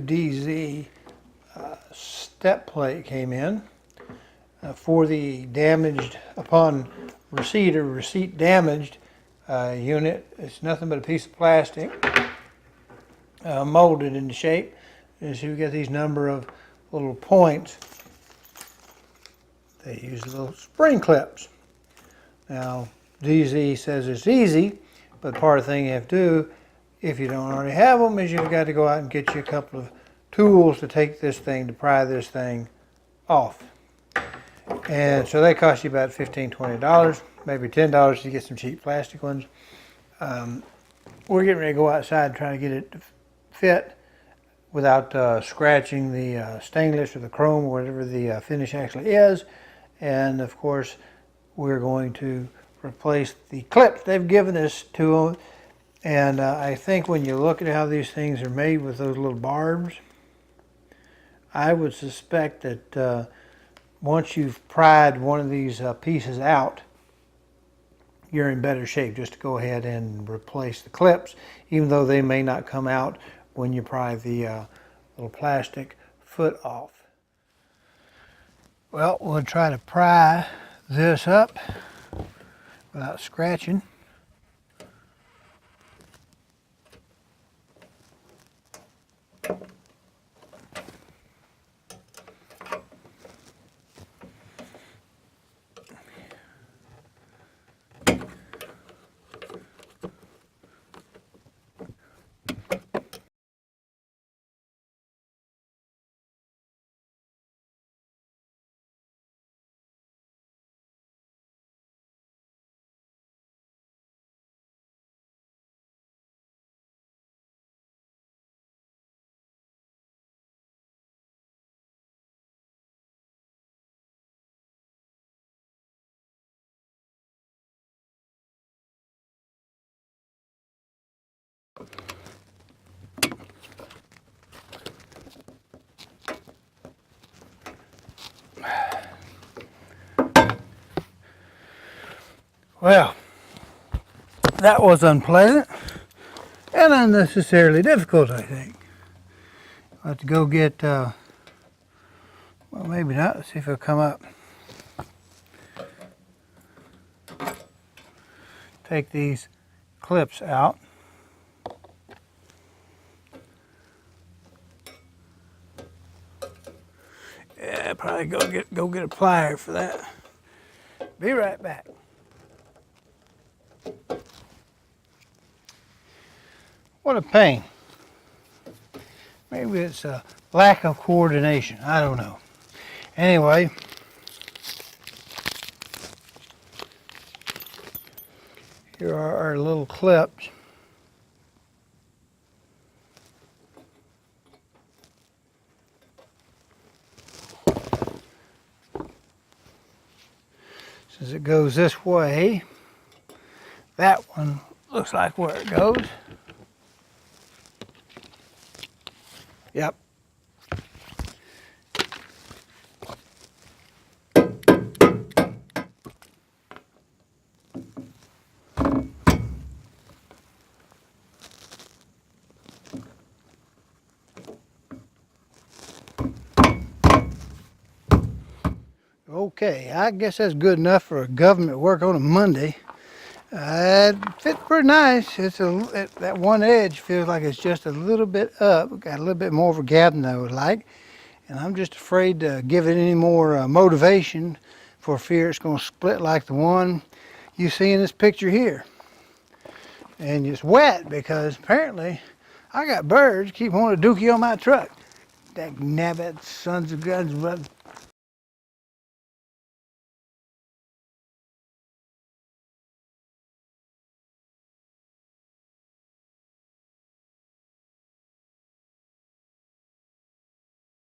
DZ step plate came in for the damaged, upon receipt or receipt damaged unit. It's nothing but a piece of plastic molded into shape. And so you get these number of little points. They use little spring clips. Now, DZ says it's easy, but part of the thing you have to do, if you don't already have them, is you've got to go out and get you a couple of tools to take this thing, to pry this thing off. And so they cost you about $15, $20, maybe $10 to get some cheap plastic ones. We're getting ready to go outside and try to get it to fit without scratching the stainless or the chrome or whatever the finish actually is. And of course, we're going to replace the clips they've given us to them. And I think when you look at how these things are made with those little barbs, I would suspect that once you've pried one of these pieces out, you're in better shape just to go ahead and replace the clips, even though they may not come out when you pry the little plastic foot off. Well, we'll try to pry this up without scratching. Well, that was unpleasant and unnecessarily difficult, I think. I'll have to go get, well, maybe not. Let's see if it'll come up. Take these clips out. Yeah, probably go get a plier for that. Be right back. What a pain. Maybe it's a lack of coordination. I don't know. Anyway, here are our little clips. Since it goes this way, that one looks like where it goes. Yep. Okay, I guess that's good enough for a government work on a Monday. It fits pretty nice. That one edge feels like it's just a little bit up. Got a little bit more of a gap than I would like. And I'm just afraid to give it any more motivation for fear it's going to split like the one you see in this picture here. And it's wet because apparently I got birds keep wanting to dookie on my truck. That nabbit sons of guns